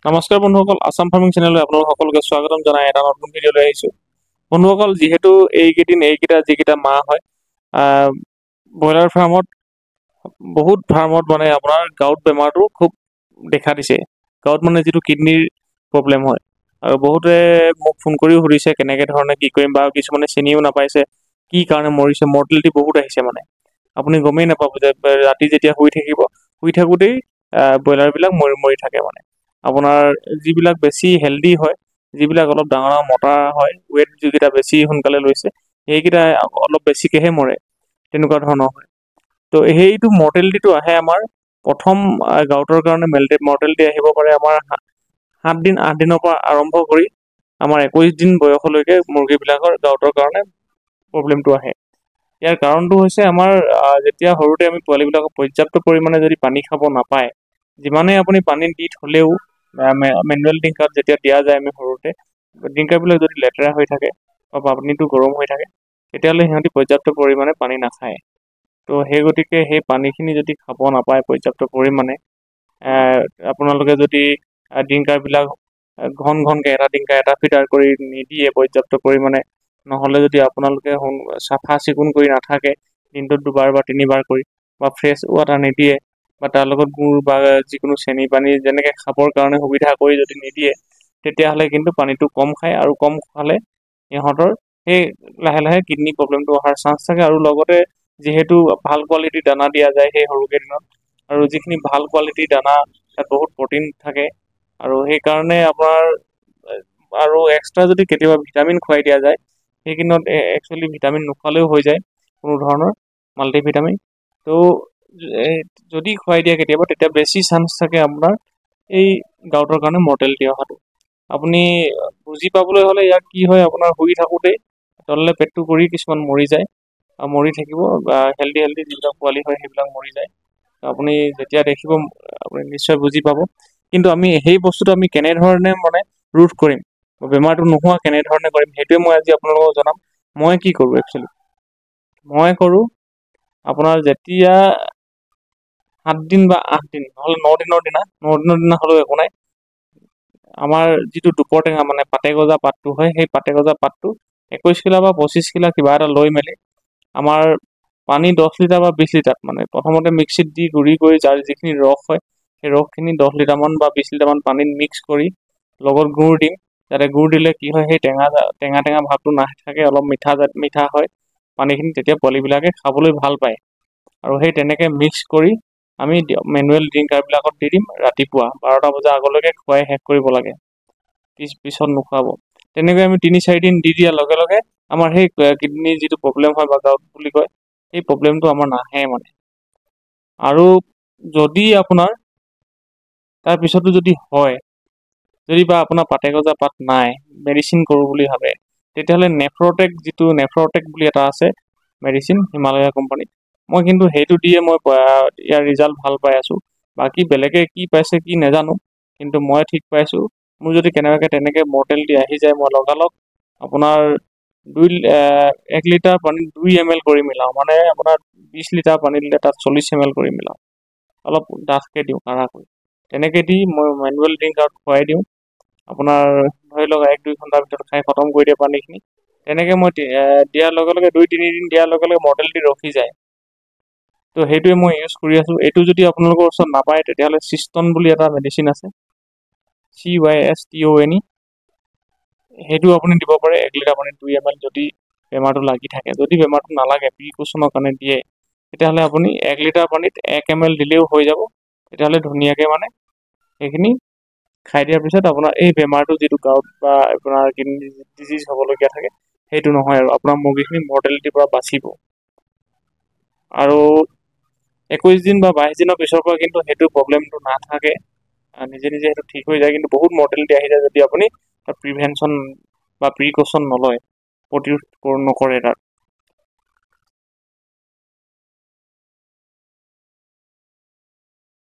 নমস্কাৰ বন্ধুসকল, আসাম ফাৰ্মিং চেনেললৈ আপোনালোক সকলোকে স্বাগতম জনাই এটা নতুন ভিডিঅ' লৈ আহিছোঁ। বন্ধুসকল, যিহেতু যিকেইটা মাহ হয়, ব্ৰইলাৰ ফাৰ্মত বহুত ফাৰ্মত মানে আপোনাৰ গাউট বেমাৰটো খুব দেখা দিছে। গাউট মানে যিটো কিডনীৰ প্ৰব্লেম হয়, আৰু বহুতে মোক ফোন কৰিও সুধিছে কেনেকৈ ধৰণে কি কৰিম, বা কিছুমানে চিনিও নাপাইছে কি কাৰণে মৰিছে। মৰ্টেলিটি বহুত আহিছে, মানে আপুনি গমেই নাপাব যে ৰাতি যেতিয়া শুই থাকোঁতেই ব্ৰইলাৰবিলাক মৰি থাকে। মানে আপোনাৰ যিবিলাক বেছি হেল্ডি হয়, যিবিলাক অলপ ডাঙৰ মতা হয়, ৱেট যিকেইটা বেছি সোনকালে লৈছে, সেইকেইটা অলপ বেছিকেহে মৰে, তেনেকুৱা ধৰণৰ হয়। তো সেইটো মৰ্টেলিটিটো আহে আমাৰ প্ৰথম গাউটৰ কাৰণে মৰ্টেলিটি আহিব পাৰে আমাৰ 7 দিন 8 দিনৰ পৰা আৰম্ভ কৰি আমাৰ 21 দিন বয়সলৈকে মুৰ্গীবিলাকৰ গাউটৰ কাৰণে প্ৰব্লেমটো আহে। ইয়াৰ কাৰণটো হৈছে আমাৰ যেতিয়া সৰুতে আমি পোৱালীবিলাকক পৰ্যাপ্ত পৰিমাণে যদি পানী খাব নাপায়, যিমানেই আপুনি পানী দি থ'লেও মেনুৱেল ড্ৰিংকাৰত যেতিয়া দিয়া যায়, আমি সৰুতে ড্ৰিংকাৰবিলাক যদি লেতেৰা হৈ থাকে বা পানীটো গৰম হৈ থাকে, তেতিয়াহ'লে সিহঁতি পৰ্যাপ্ত পৰিমাণে পানী নাখায়। তো সেই গতিকে সেই পানীখিনি যদি খাব নাপায় পৰ্যাপ্ত পৰিমাণে, আপোনালোকে যদি ড্ৰিংকাৰবিলাক ঘনকৈ এটা ড্ৰিংকাৰ এটা ফিটাৰ কৰি নিদিয়ে পৰ্যাপ্ত পৰিমাণে, নহ'লে যদি আপোনালোকে চাফা চিকুণ কৰি নাথাকে, দিনটোত 2বাৰ বা 3বাৰ কৰি, বা ফ্ৰেছ ৱাটাৰ নিদিয়ে, বা তাৰ লগত গুড় বা যিকোনো চেনি পানী যেনেকৈ খাবৰ কাৰণে সুবিধা কৰি যদি নিদিয়ে, তেতিয়াহ'লে কিন্তু পানীটো কম খায়, আৰু কম খালে সিহঁতৰ সেই লাহে লাহে কিডনী প্ৰব্লেমটো অহাৰ চান্স থাকে। আৰু লগতে যিহেতু ভাল কোৱালিটিৰ দানা দিয়া যায় সেই সৰুকেইদিনত, আৰু যিখিনি ভাল কোৱালিটিৰ দানা তাত বহুত প্ৰটিন থাকে, আৰু সেইকাৰণে আপোনাৰ আৰু এক্সট্ৰা যদি কেতিয়াবা ভিটামিন খুৱাই দিয়া যায়, সেইখিনিত একচুৱেলি ভিটামিন নোখোৱালেও হৈ যায়, কোনো ধৰণৰ মাল্টিভিটামিন। তো যদি খুৱাই দিয়ে কেতিয়াবা, তেতিয়া বেছি চান্স থাকে আপোনাৰ এই গাউটৰ কাৰণে মৰ্টেলিটি অহাটো। আপুনি বুজি পাবলৈ হ'লে ইয়াক কি হয়, আপোনাৰ শুই থাকোঁতেই তললৈ পেটটো কৰি কিছুমান মৰি যায়, মৰি থাকিব, বা হেল্ডি যিবিলাক পোৱালি হয় সেইবিলাক মৰি যায়। আপুনি যেতিয়া দেখিব আপুনি নিশ্চয় বুজি পাব। কিন্তু আমি সেই বস্তুটো আমি কেনেধৰণে মানে ৰোধ কৰিম, বেমাৰটো নোহোৱা কেনেধৰণে কৰিম, সেইটোৱে মই আজি আপোনালোকক জনাম। মই কি কৰোঁ একচুৱেলি, মই কৰোঁ আপোনাৰ যেতিয়া 7 দিন বা 8 দিন, নহ'লে 9 দিনৰ দিনা হ'লেও একো নাই, আমাৰ যিটো দুপৰ টেঙা মানে পাতে গজা পাতটো হয়, সেই পাতে গজা পাতটো 21 কিলা বা 25 কিলা কিবা এটা লৈ মেলি আমাৰ পানী 10 লিটাৰ বা 20 লিটাৰ, মানে প্ৰথমতে মিক্সিত দি গুড়ি কৰি যাৰ যিখিনি ৰস হয়, সেই ৰসখিনি 10 লিটাৰমান বা 20 লিটাৰমান পানীত মিক্স কৰি লগত গুড় দিম, যাতে গুড় দিলে কি হয়, সেই টেঙা ভাৱটো নাথাকে, অলপ মিঠা হয় পানীখিনি, তেতিয়া পোৱালিবিলাকে খাবলৈ ভাল পায়। আৰু সেই তেনেকৈ মিক্স কৰি আমি মেনুৱেল ড্ৰিংকাৰবিলাকত দি দিম। ৰাতিপুৱা 12টা বজাৰ আগলৈকে খুৱাই শেষ কৰিব লাগে, পিছত নোখোৱাব। তেনেকৈ আমি 3-4 দিন দি দিয়াৰ লগে লগে আমাৰ সেই কিডনীৰ যিটো প্ৰব্লেম হয় বা গাউট বুলি কয়, সেই প্ৰব্লেমটো আমাৰ নাহে মানে। আৰু যদি আপোনাৰ তাৰপিছতো যদি হয়, যদি বা আপোনাৰ পাতে গজা পাত নাই, মেডিচিন কৰোঁ বুলি ভাবে, তেতিয়াহ'লে নেফ্ৰটেক বুলি এটা আছে মেডিচিন, হিমালয়া কোম্পানী। মই কিন্তু সেইটো দিয়ে মই ইয়াৰ ৰিজাল্ট ভাল পাই আছোঁ। বাকী বেলেগে কি পাইছে কি নাজানো, কিন্তু মই ঠিক পাইছোঁ। মোৰ যদি তেনেকৈ মৰ্টেলিটি আহি যায়, মই লগালগ আপোনাৰ 1 লিটাৰ পানীত 2 ml কৰি মিলাওঁ, মানে আপোনাৰ 20 লিটাৰ পানী দিলে তাত 40 ml কৰি মিলাওঁ, অলপ ডাঠকৈ দিওঁ, কাঢ়াকৈ। তেনেকৈ দি মই মেনুৱেল ড্ৰিংকাৰত খুৱাই দিওঁ। আপোনাৰ ধৰি লওক 1-2 ঘণ্টাৰ ভিতৰত খাই খতম কৰি দিয়ে পানীখিনি। তেনেকৈ মই দিয়াৰ লগে লগে 2-3 দিন দিয়াৰ লগে লগে মৰ্টেলিটি ৰখি যায়। তো সেইটোৱে মই ইউজ কৰি আছোঁ। এইটো যদি আপোনালোকৰ ওচৰত নাপায়, তেতিয়াহ'লে চিষ্টন বুলি এটা মেডিচিন আছে, CYSTONE, সেইটো আপুনি দিব পাৰে 1 লিটাৰ পানীত 2 ml, যদি বেমাৰটো লাগি থাকে। যদি বেমাৰটো নালাগে, প্ৰিকশ্যনৰ কাৰণে দিয়ে, তেতিয়াহ'লে আপুনি 1 লিটাৰ পানীত 1 ml দিলেও হৈ যাব। তেতিয়াহ'লে ধুনীয়াকৈ মানে সেইখিনি খাই দিয়াৰ পিছত আপোনাৰ এই বেমাৰটো যিটো গাউট বা আপোনাৰ কিডনী ডিজিজ হ'বলগীয়া থাকে, সেইটো নহয়, আৰু আপোনাৰ মুৰ্গীখিনি মৰ্টেলিটিৰ পৰা বাচিব। আৰু 21 দিন বা 22 দিনৰ পিছৰ পৰা কিন্তু সেইটো প্ৰব্লেমটো নাথাকে, নিজে সেইটো ঠিক হৈ যায়। কিন্তু বহুত মৰ্টেলিটি আহি যায় যদি আপুনি তাত প্ৰিভেনশ্যন বা প্ৰিকশ্যন নলয়, প্ৰতিৰোধ নকৰে তাত।